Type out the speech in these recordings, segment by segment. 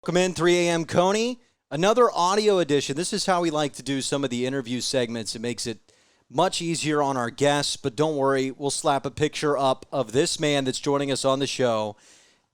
Welcome in 3 a.m. Coney. Another audio edition. This is how we like to do some of the interview segments. It makes it much easier on our guests, but don't worry, we'll slap a picture up of this man that's joining us on the show.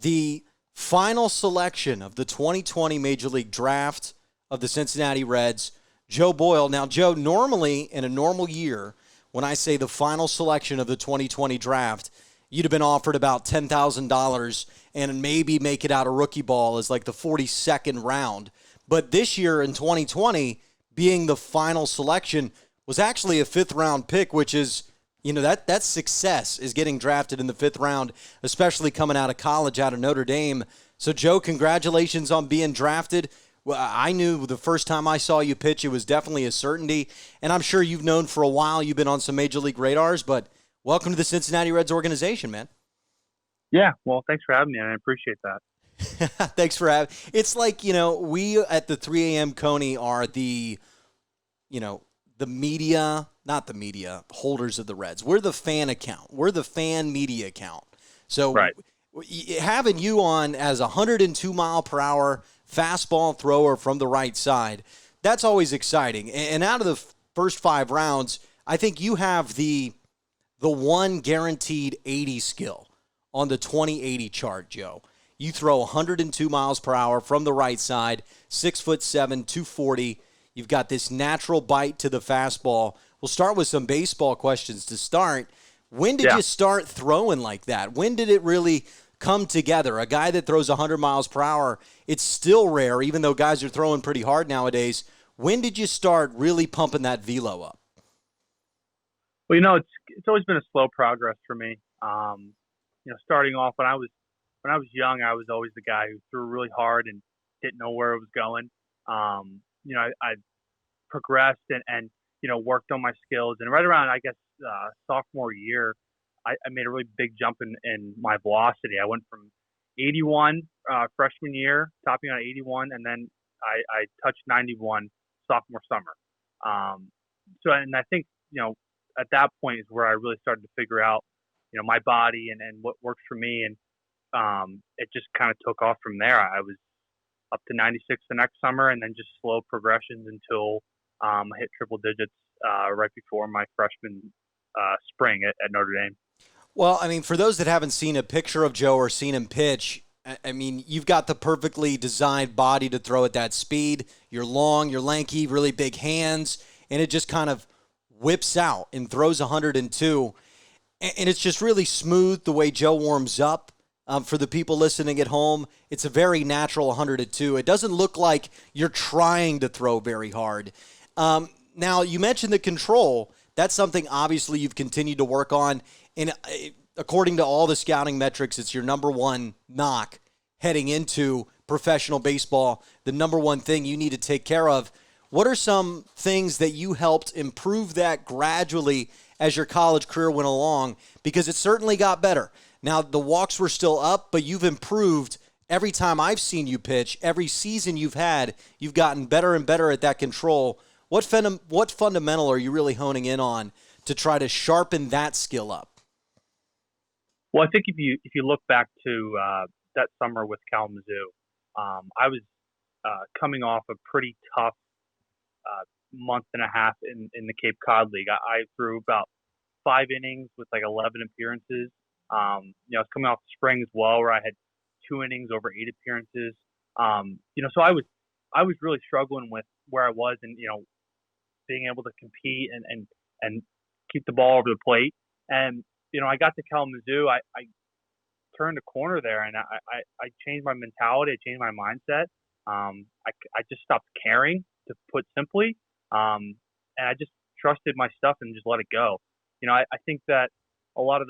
The final selection of the 2020 Major League Draft of the Cincinnati Reds, Joe Boyle. Now, Joe, normally in a normal year, when I say the final selection of the 2020 draft, you'd have been offered about $10,000 and maybe make it out of rookie ball as like the 42nd round. But this year in 2020, being the final selection was actually a fifth-round pick, which is, that's success, is getting drafted in the fifth round, especially coming out of college, out of Notre Dame. So, Joe, congratulations on being drafted. Well, I knew the first time I saw you pitch, it was definitely a certainty. And I'm sure you've known for a while, you've been on some Major League radars, but welcome to the Cincinnati Reds organization, man. Yeah, well, thanks for having me, and I appreciate that. Thanks for having. It's like, we at the 3 a.m. Coney are the media, not the media, holders of the Reds. We're the fan account. We're the fan media account. So Right. Having you on as a 102 mile per hour fastball thrower from the right side, that's always exciting. And out of the first 5 rounds, I think you have the one guaranteed 80 skill on the 2080 chart, Joe. You throw 102 miles per hour from the right side, 6'7", 240. You've got this natural bite to the fastball. We'll start with some baseball questions to start. When did you start throwing like that? When did it really come together? A guy that throws 100 miles per hour, it's still rare, even though guys are throwing pretty hard nowadays. When did you start really pumping that velo up? Well, it's always been a slow progress for me. Starting off when I was young, I was always the guy who threw really hard and didn't know where it was going. I progressed and worked on my skills, and right around sophomore year, I made a really big jump in my velocity. I went from 81 freshman year, topping on 81, and then I touched 91 sophomore summer. And I think at that point is where I really started to figure out my body and what works for me, and it just kind of took off from there. I was up to 96 the next summer, and then just slow progressions until I hit triple digits right before my freshman spring at Notre Dame. Well, I mean, for those that haven't seen a picture of Joe or seen him pitch, I mean, you've got the perfectly designed body to throw at that speed. You're long, you're lanky, really big hands, and it just kind of whips out and throws 102. And it's just really smooth the way Joe warms up. For the people listening at home, it's a very natural 102. It doesn't look like you're trying to throw very hard. Now, you mentioned the control. That's something obviously you've continued to work on. And according to all the scouting metrics, it's your number one knock heading into professional baseball, the number one thing you need to take care of. What are some things that you helped improve that gradually as your college career went along? Because it certainly got better. Now, the walks were still up, but you've improved every time I've seen you pitch. Every season you've had, you've gotten better and better at that control. What fundamental are you really honing in on to try to sharpen that skill up? Well, I think if you look back to that summer with Kalamazoo, I was coming off a pretty tough month and a half in the Cape Cod League. I threw about 5 innings with like 11 appearances. I was coming off the spring as well, where I had 2 innings over 8 appearances. So I was really struggling with where I was, and being able to compete and keep the ball over the plate. And I got to Kalamazoo. I turned a corner there, and I changed my mentality. I changed my mindset. I just stopped caring, to put simply, and I just trusted my stuff and just let it go. I think that a lot of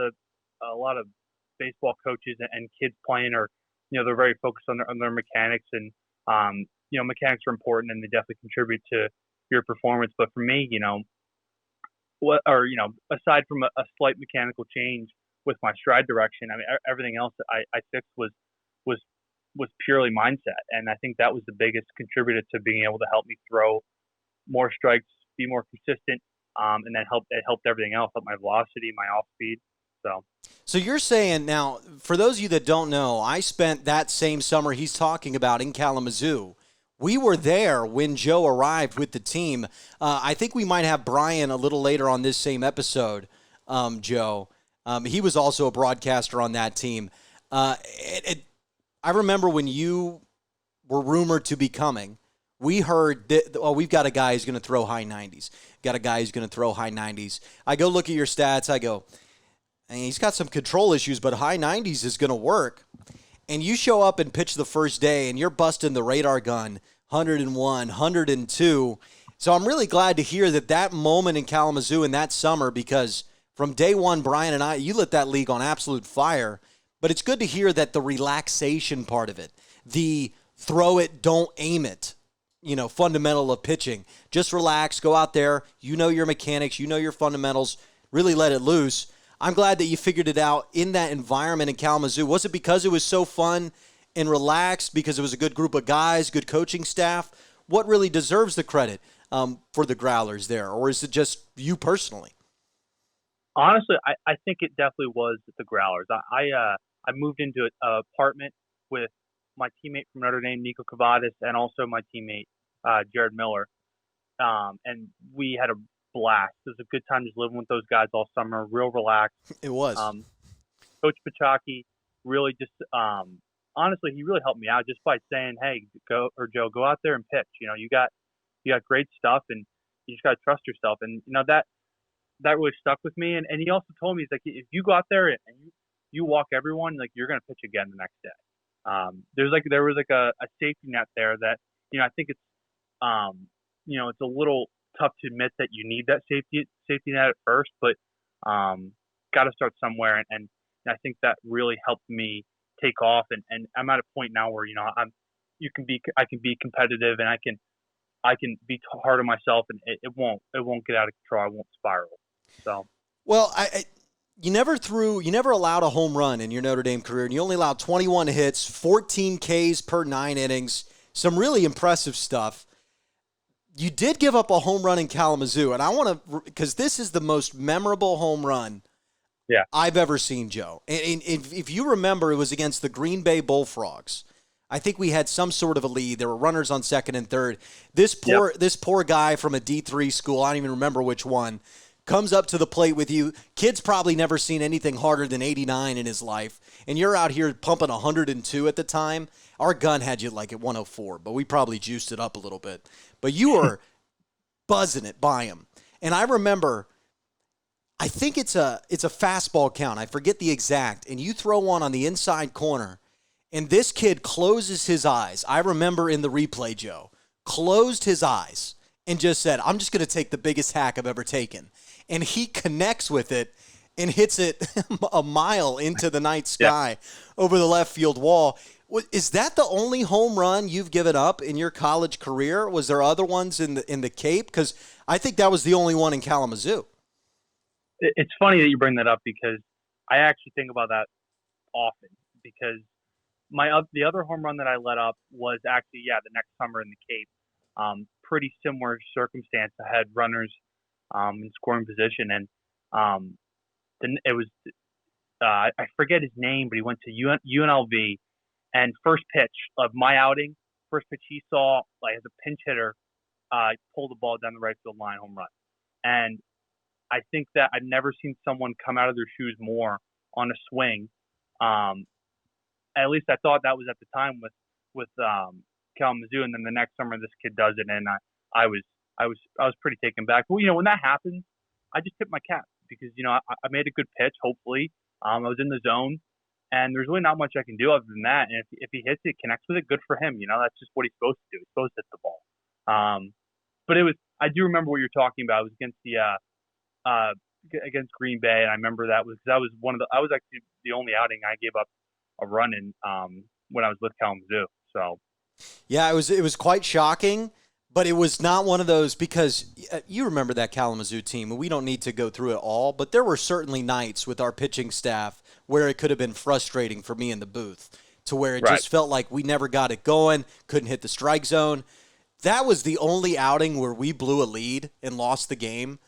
baseball coaches and kids playing are, they're very focused on their mechanics, and mechanics are important and they definitely contribute to your performance. But for me, aside from a slight mechanical change with my stride direction, I mean, everything else that I fixed was purely mindset, and I think that was the biggest contributor to being able to help me throw more strikes, be more consistent, and then it helped everything else, helped my velocity, my off speed. So you're saying now, for those of you that don't know, I spent that same summer he's talking about in Kalamazoo. We were there when Joe arrived with the team. I think we might have Brian a little later on this same episode, Joe. He was also a broadcaster on that team. I remember when you were rumored to be coming, we heard that, we've got a guy who's going to throw high 90s. Got a guy who's going to throw high 90s. I go look at your stats. I go, and he's got some control issues, but high 90s is going to work. And you show up and pitch the first day, and you're busting the radar gun, 101, 102. So I'm really glad to hear that moment in Kalamazoo in that summer, because from day one, Brian and I, you lit that league on absolute fire. But it's good to hear that the relaxation part of it, the throw it, don't aim it, fundamental of pitching. Just relax, go out there, your mechanics, your fundamentals, really let it loose. I'm glad that you figured it out in that environment in Kalamazoo. Was it because it was so fun and relaxed, because it was a good group of guys, good coaching staff? What really deserves the credit for the Growlers there, or is it just you personally? Honestly, I think it definitely was the Growlers. I moved into an apartment with my teammate from Notre Dame, Nico Cavadas, and also my teammate, Jared Miller. And we had a blast. It was a good time just living with those guys all summer, real relaxed. It was. Coach Pachaki really just, honestly, he really helped me out just by saying, hey, Joe, go out there and pitch. You got great stuff, and you just got to trust yourself. And, that really stuck with me. And he also told me, he's like, if you go out there and you walk everyone, like, you're going to pitch again the next day. There was a safety net there that, I think it's, it's a little tough to admit that you need that safety net at first, but got to start somewhere. And I think that really helped me take off. And I'm at a point now where, I can be competitive, and I can be hard on myself, and it won't get out of control. I won't spiral. So, well, you never allowed a home run in your Notre Dame career, and you only allowed 21 hits, 14 Ks per 9 innings, some really impressive stuff. You did give up a home run in Kalamazoo, and I want to, because this is the most memorable home run I've ever seen, Joe. And if you remember, it was against the Green Bay Bullfrogs. I think we had some sort of a lead. There were runners on second and third. This poor guy from a D3 school, I don't even remember which one, comes up to the plate with you. Kid's probably never seen anything harder than 89 in his life, and you're out here pumping 102 at the time. Our gun had you like at 104, but we probably juiced it up a little bit. But you were buzzing it by him. And I remember, I think it's a fastball count. I forget the exact. And you throw one on the inside corner, and this kid closes his eyes. I remember in the replay, Joe, closed his eyes and just said, I'm just going to take the biggest hack I've ever taken. And he connects with it and hits it a mile into the night sky over the left field wall. Is that the only home run you've given up in your college career? Was there other ones in the Cape? Because I think that was the only one in Kalamazoo. It's funny that you bring that up, because I actually think about that often, because the other home run that I let up was actually, the next summer in the Cape. Pretty similar circumstance. I had runners in scoring position, and then it was I forget his name, but he went to UNLV, and first pitch of my outing, first pitch he saw, like, as a pinch hitter, pull the ball down the right field line, home run. And I think that I've never seen someone come out of their shoes more on a swing. At least I thought that was at the time with Kalamazoo, and then the next summer this kid does it, and I was pretty taken back. But when that happens, I just tip my cap, because I made a good pitch. Hopefully, I was in the zone, and there's really not much I can do other than that. And if he hits it, connects with it, good for him. That's just what he's supposed to do. He's supposed to hit the ball. But I do remember what you're talking about. It was against Green Bay, and I remember that was I was actually the only outing I gave up a run in when I was with Kalamazoo. So yeah, it was quite shocking, but it was not one of those, because you remember that Kalamazoo team, and we don't need to go through it all, but there were certainly nights with our pitching staff where it could have been frustrating for me in the booth, to where it just felt like we never got it going, couldn't hit the strike zone. That was the only outing where we blew a lead and lost the game.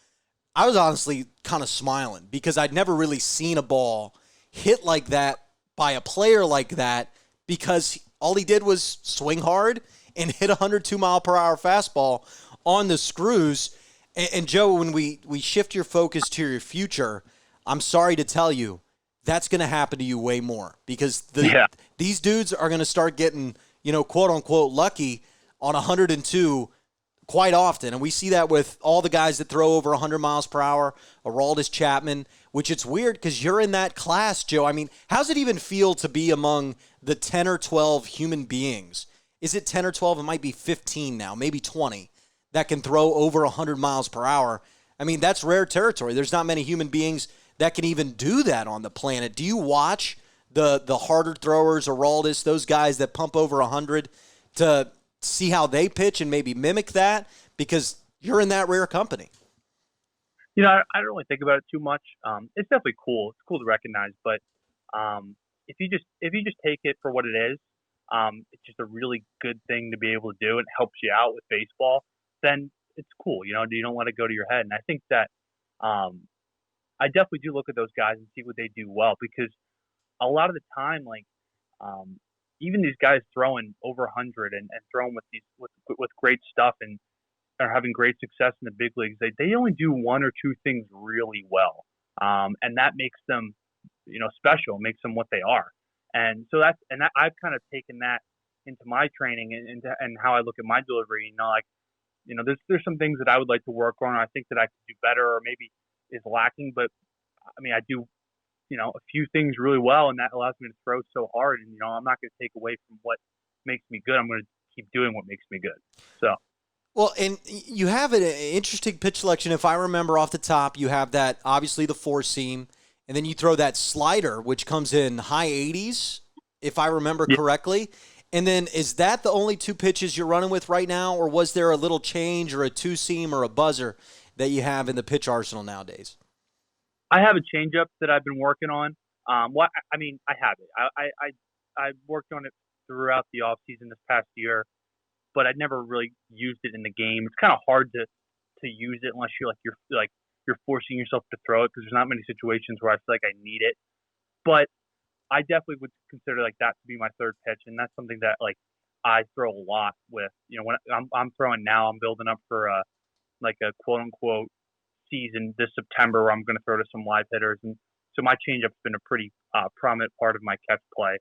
I was honestly kind of smiling because I'd never really seen a ball hit like that by a player like that, because all he did was swing hard and hit a 102-mile-per-hour fastball on the screws. And Joe, when we shift your focus to your future, I'm sorry to tell you, that's going to happen to you way more, because Yeah. these dudes are going to start getting, quote unquote, lucky on 102 quite often. And we see that with all the guys that throw over 100 miles per hour, Aroldis Chapman, which it's weird because you're in that class, Joe. I mean, how's it even feel to be among the 10 or 12 human beings? Is it 10 or 12? It might be 15 now, maybe 20, that can throw over 100 miles per hour. I mean, that's rare territory. There's not many human beings that can even do that on the planet. Do you watch the harder throwers, Aroldis, those guys that pump over 100, to see how they pitch and maybe mimic that? Because you're in that rare company. I don't really think about it too much. It's definitely cool. It's cool to recognize, but if you just take it for what it is, it's just a really good thing to be able to do, and it helps you out with baseball. Then it's cool. You don't let it go to your head. And I think that I definitely do look at those guys and see what they do well, because a lot of the time, like even these guys throwing over 100 and throwing with great stuff and are having great success in the big leagues, they only do one or two things really well, and that makes them special, makes them what they are. And so I've kind of taken that into my training and how I look at my delivery. There's some things that I would like to work on. I think that I could do better, or maybe is lacking. But I mean, I do a few things really well, and that allows me to throw so hard. And I'm not going to take away from what makes me good. I'm going to keep doing what makes me good. So. Well, and you have an interesting pitch selection. If I remember off the top, you have that, obviously, the four seam, and then you throw that slider, which comes in high 80s, if I remember correctly. And then is that the only two pitches you're running with right now, or was there a little change or a two seam or a buzzer that you have in the pitch arsenal nowadays? I have a changeup that I've been working on. I have it. I worked on it throughout the off season this past year, but I'd never really used it in the game. It's kind of hard to use it unless you're forcing yourself to throw it, because there's not many situations where I feel like I need it. But I definitely would consider like that to be my third pitch, and that's something that like I throw a lot with. When I'm throwing now, I'm building up for a quote unquote season this September where I'm going to throw to some live hitters, and so my changeup's been a pretty prominent part of my catch play.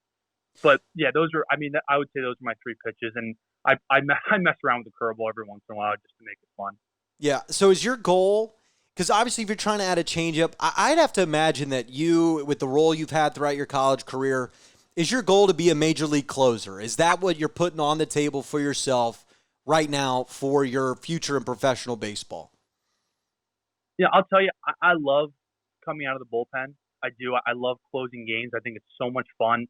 But yeah, I would say those are my three pitches, and I mess around with the curveball every once in a while just to make it fun. Yeah. So is your goal? Because obviously, if you're trying to add a changeup, I'd have to imagine that you, with the role you've had throughout your college career, is your goal to be a major league closer? Is that what you're putting on the table for yourself right now for your future in professional baseball? Yeah, I'll tell you, I love coming out of the bullpen. I do. I love closing games. I think it's so much fun.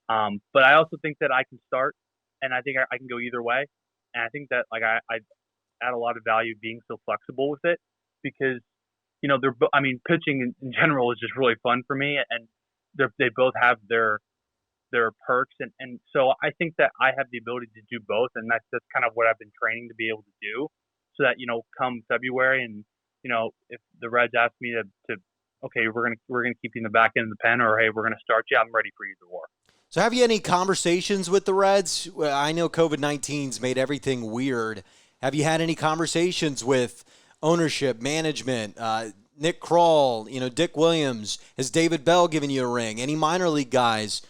But I also think that I can start, and I think I can go either way. And I think that I add a lot of value being so flexible with it, because pitching in general is just really fun for me, and they both have their perks, and so I think that I have the ability to do both, and that's kind of what I've been training to be able to do, so that come February, and if the Reds ask me to okay, we're gonna keep you in the back end of the pen, or hey, we're gonna start you, I'm ready for either or. So have you any conversations with the Reds? I know COVID-19's made everything weird. Have you had any conversations with ownership, management, Nick Kroll, Dick Williams? Has David Bell given you a ring? Any minor league guys?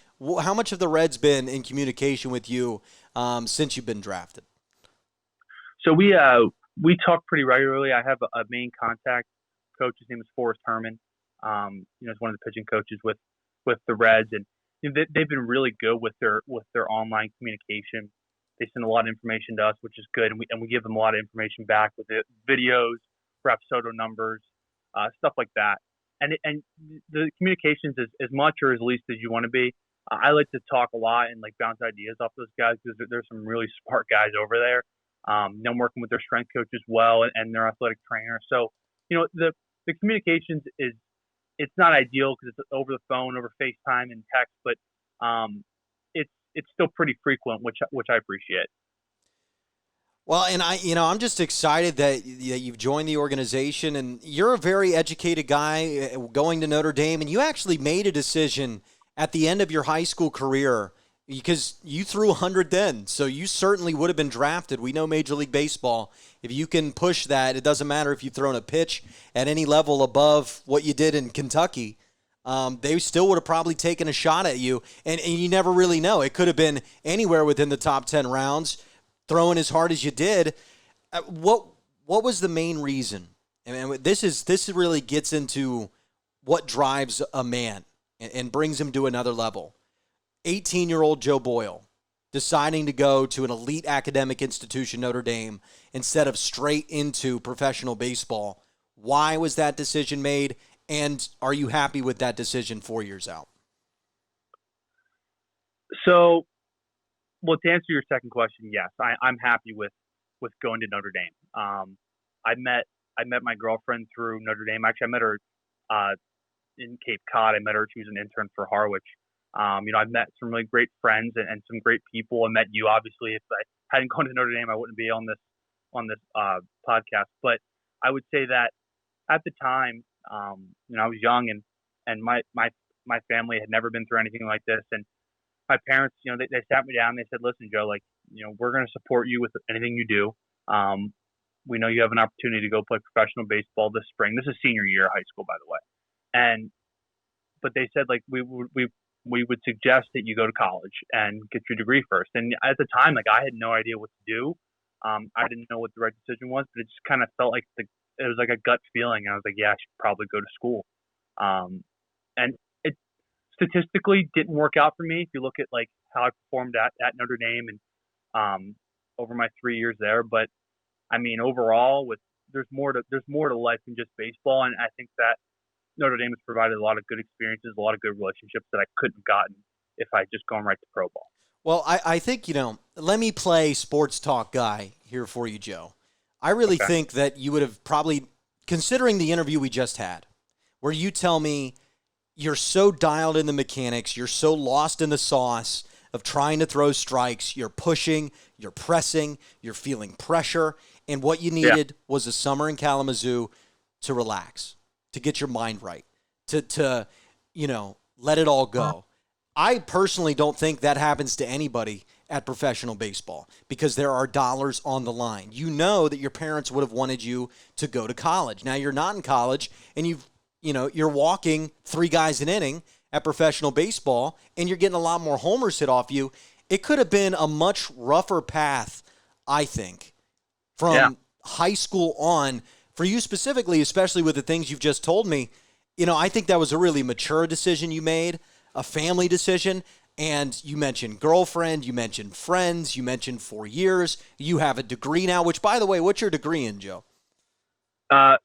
How much have the Reds been in communication with you since you've been drafted? So we talk pretty regularly. I have a main contact coach. His name is Forrest Herman. He's one of the pitching coaches with the Reds, and they've been really good with their online communication. They send a lot of information to us, which is good, and we give them a lot of information back with the videos, Rapsodo numbers, stuff like that. And the communications is as much or as least as you want to be. I like to talk a lot and bounce ideas off those guys, because there's some really smart guys over there. I'm working with their strength coach as well, and their athletic trainer. So the communications it's not ideal because it's over the phone, over FaceTime and text, but it's still pretty frequent, which I appreciate. Well, and I'm just excited that you've joined the organization, and you're a very educated guy going to Notre Dame, and you actually made a decision at the end of your high school career because you threw 100 then, so you certainly would have been drafted. We know Major League Baseball. If you can push that, it doesn't matter if you've thrown a pitch at any level above what you did in Kentucky. They still would have probably taken a shot at you, and you never really know. It could have been anywhere within the top 10 rounds throwing as hard as you did. What was the main reason? And this really gets into what drives a man and brings him to another level. 18-year-old Joe Boyle deciding to go to an elite academic institution, Notre Dame, instead of straight into professional baseball. Why was that decision made? And are you happy with that decision 4 years out? So, well, to answer your second question, yes, I'm happy with going to Notre Dame. I met my girlfriend through Notre Dame. Actually, I met her uh, in Cape Cod. I met her. She was an intern for Harwich. I've met some really great friends and some great people. I met you, obviously. If I hadn't gone to Notre Dame, I wouldn't be on this podcast. But I would say that at the time, I was young and my family had never been through anything like this. And my parents, they sat me down. And they said, "Listen, Joe, we're going to support you with anything you do. We know you have an opportunity to go play professional baseball this spring. This is senior year of high school, by the way. And but they said we would suggest that you go to college and get your degree first. And at the time, I had no idea what to do. I didn't know what the right decision was, but it just kind of felt like it was like a gut feeling. And I was like, yeah, I should probably go to school. And it statistically didn't work out for me. If you look at how I performed at Notre Dame and over my 3 years there, but I mean, overall, there's more to life than just baseball, and I think that Notre Dame has provided a lot of good experiences, a lot of good relationships that I couldn't have gotten if I had just gone right to pro ball. Well, I think, let me play sports talk guy here for you, Joe. I really Okay. think that you would have probably, considering the interview we just had, where you tell me you're so dialed in the mechanics, you're so lost in the sauce of trying to throw strikes, you're pushing, you're pressing, you're feeling pressure, and what you Yeah. needed was a summer in Kalamazoo to relax, to get your mind right, to let it all go. I personally don't think that happens to anybody at professional baseball because there are dollars on the line. You know that your parents would have wanted you to go to college. Now you're not in college and you're walking three guys an inning at professional baseball and you're getting a lot more homers hit off you. It could have been a much rougher path, I think, Yeah. from high school on for you specifically, especially with the things you've just told me. I think that was a really mature decision you made, a family decision. And you mentioned girlfriend, you mentioned friends, you mentioned 4 years. You have a degree now, which, by the way, what's your degree in, Joe?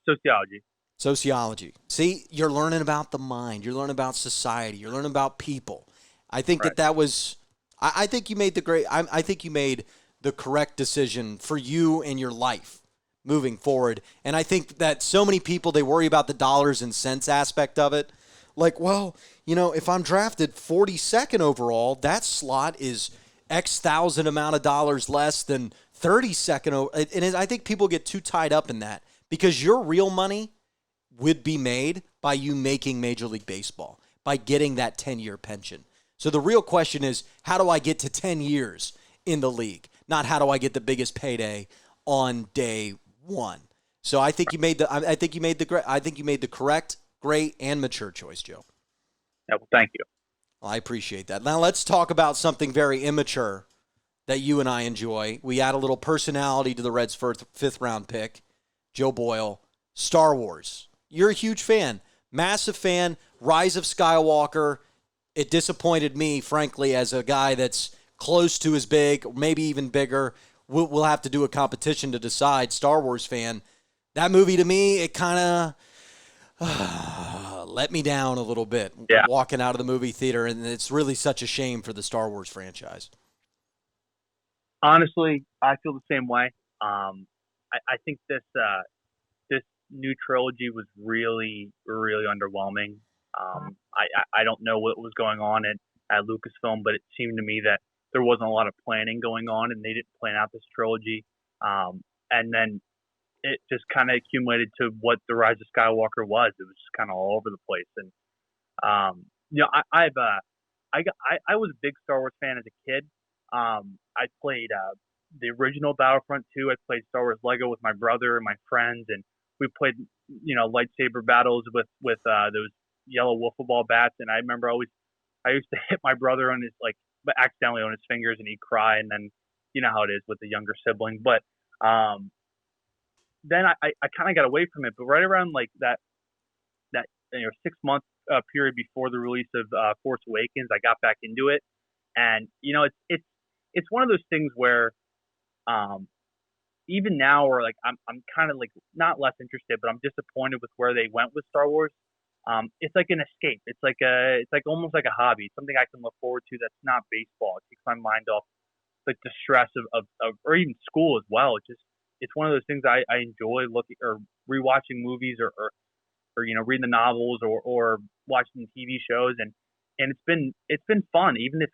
Sociology. Sociology. See, you're learning about the mind. You're learning about society. You're learning about people. I think Right. that was. I think you made the great. I think you made the correct decision for you and your life moving forward. And I think that so many people they worry about the dollars and cents aspect of it. Like, well, if I'm drafted 42nd overall, that slot is X thousand amount of dollars less than 32nd. And I think people get too tied up in that because your real money would be made by you making Major League Baseball, by getting that 10-year pension. So the real question is, how do I get to 10 years in the league? Not how do I get the biggest payday on day one. So I think you made the correct, great, and mature choice, Joe. Yeah. Well, thank you. Well, I appreciate that. Now let's talk about something very immature that you and I enjoy. We add a little personality to the Reds' fifth round pick, Joe Boyle, Star Wars. You're a huge fan, massive fan, Rise of Skywalker. It disappointed me, frankly, as a guy that's close to as big, maybe even bigger. We'll have to do a competition to decide, Star Wars fan. That movie, to me, it kind of let me down a little bit Yeah. walking out of the movie theater, and it's really such a shame for the Star Wars franchise. Honestly, I feel the same way. I think this new trilogy was really, really underwhelming. I don't know what was going on at Lucasfilm, but it seemed to me that there wasn't a lot of planning going on, and they didn't plan out this trilogy And then it just kind of accumulated to what the Rise of Skywalker was. It was just kind of all over the place. And I was a big Star Wars fan as a kid. I played the original Battlefront 2. I played Star Wars Lego with my brother and my friends, and we played lightsaber battles with those yellow wiffle ball bats. And I remember I used to hit my brother on his but accidentally on his fingers, and he'd cry, and then you know how it is with the younger sibling. But then I kind of got away from it. But right around like that 6 month period before the release of Force Awakens, I got back into it, and it's one of those things where even now, or like I'm kind of like not less interested, but I'm disappointed with where they went with Star Wars. It's like an escape. It's like almost like a hobby. It's something I can look forward to that's not baseball. It takes my mind off like the stress of or even school as well. It's one of those things I enjoy looking or rewatching movies or reading the novels or watching TV shows, and it's been fun, even if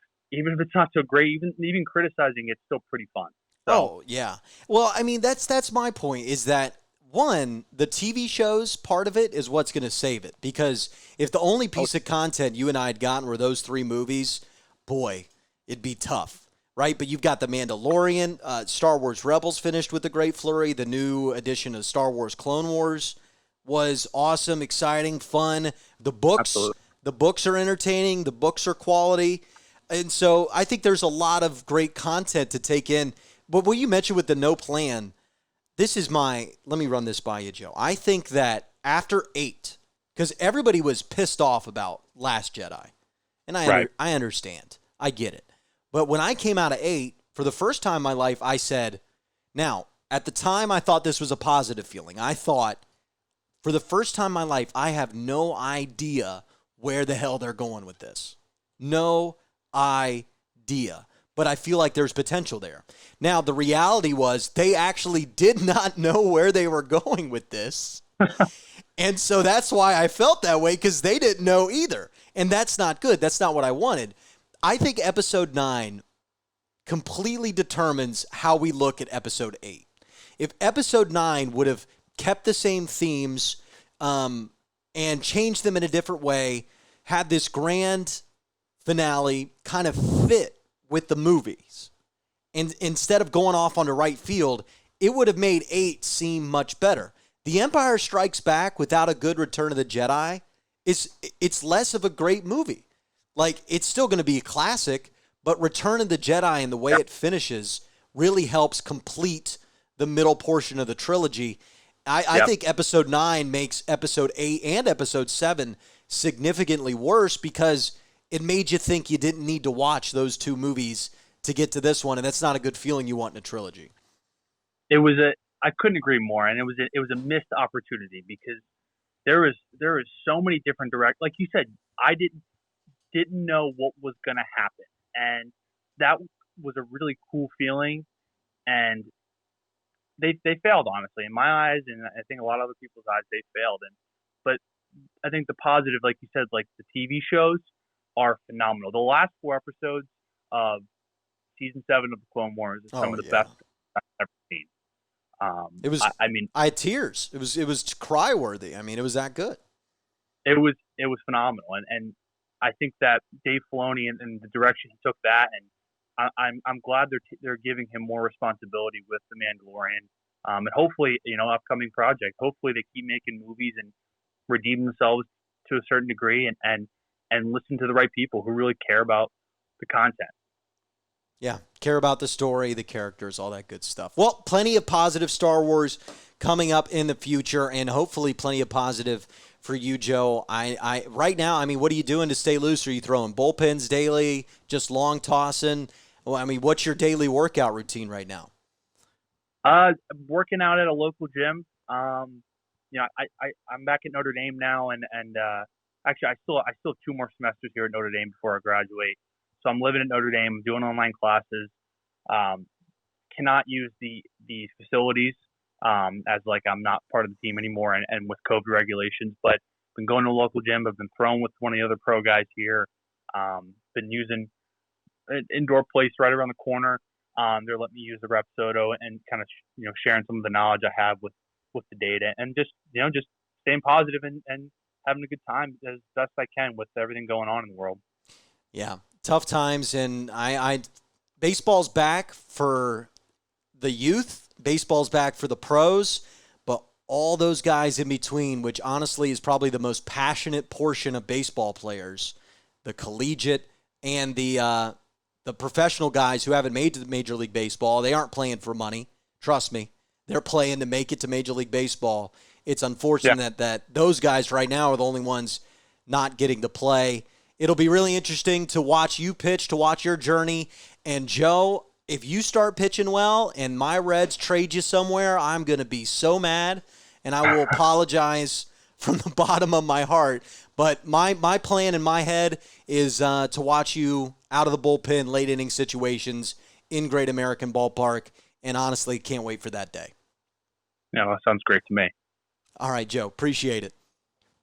it's not so great, even criticizing it's still pretty fun. So, oh yeah. Well, I mean that's my point, is that one, the TV shows part of it is what's going to save it, because if the only piece of content you and I had gotten were those 3 movies, boy, it'd be tough, right? But you've got The Mandalorian, Star Wars Rebels finished with a great flurry, the new edition of Star Wars Clone Wars was awesome, exciting, fun. The books, absolutely. the books are entertaining. The books are quality. And so I think there's a lot of great content to take in. But what you mentioned with the no plan, let me run this by you, Joe. I think that after 8, because everybody was pissed off about Last Jedi, and I understand. I get it. But when I came out of 8, for the first time in my life, I said, now, at the time, I thought this was a positive feeling. I thought, for the first time in my life, I have no idea where the hell they're going with this. No idea. But I feel like there's potential there. Now, the reality was they actually did not know where they were going with this. And so that's why I felt that way, because they didn't know either. And that's not good. That's not what I wanted. I think Episode 9 completely determines how we look at Episode 8. If Episode 9 would have kept the same themes and changed them in a different way, had this grand finale kind of fit with the movies, and instead of going off onto right field, it would have made 8 seem much better. The Empire Strikes Back without a good Return of the Jedi it's less of a great movie. Like, it's still going to be a classic, but Return of the Jedi and the way it finishes really helps complete the middle portion of the trilogy. I think Episode 9 makes Episode 8 and Episode 7 significantly worse, because it made you think you didn't need to watch those 2 movies to get to this one, and that's not a good feeling you want in a trilogy. I couldn't agree more, and it was a missed opportunity, because there is so many different like you said, I didn't know what was going to happen, and that was a really cool feeling, and they failed, honestly, in my eyes, and I think a lot of other people's eyes, they failed. But I think the positive, like you said, like the TV shows are phenomenal. The last 4 episodes of season 7 of the Clone Wars is some of the best I've ever seen. It was. I had tears. It was cry worthy. I mean, it was that good. It was phenomenal, and I think that Dave Filoni and the direction he took that, and I'm glad they're giving him more responsibility with The Mandalorian, and hopefully, upcoming project. Hopefully, they keep making movies and redeem themselves to a certain degree, and listen to the right people who really care about the content. Yeah, care about the story, the characters, all that good stuff. Well, plenty of positive Star Wars coming up in the future, and hopefully plenty of positive for you, Joe. I right now, I mean, what are you doing to stay loose? Are you throwing bullpens daily, just long tossing? Well, I mean, what's your daily workout routine right now? Working out at a local gym. I'm back at Notre Dame now, and actually, I still have 2 more semesters here at Notre Dame before I graduate. So I'm living at Notre Dame, doing online classes. Cannot use the facilities as like I'm not part of the team anymore, and with COVID regulations. But been going to a local gym. I've been throwing with one of the other pro guys here. Been using an indoor place right around the corner. They're letting me use the Repsodo and kind of sharing some of the knowledge I have with the data, and just staying positive and having a good time as best I can with everything going on in the world. Yeah, tough times, and I baseball's back for the youth, baseball's back for the pros, but all those guys in between, which honestly is probably the most passionate portion of baseball players, the collegiate and the professional guys who haven't made it to Major League Baseball, they aren't playing for money. Trust me. They're playing to make it to Major League Baseball. It's unfortunate that those guys right now are the only ones not getting to play. It'll be really interesting to watch you pitch, to watch your journey. And, Joe, if you start pitching well and my Reds trade you somewhere, I'm going to be so mad, and I will apologize from the bottom of my heart. But my plan in my head is to watch you out of the bullpen, late inning situations in Great American Ballpark, and honestly can't wait for that day. Yeah, that sounds great to me. All right, Joe. Appreciate it.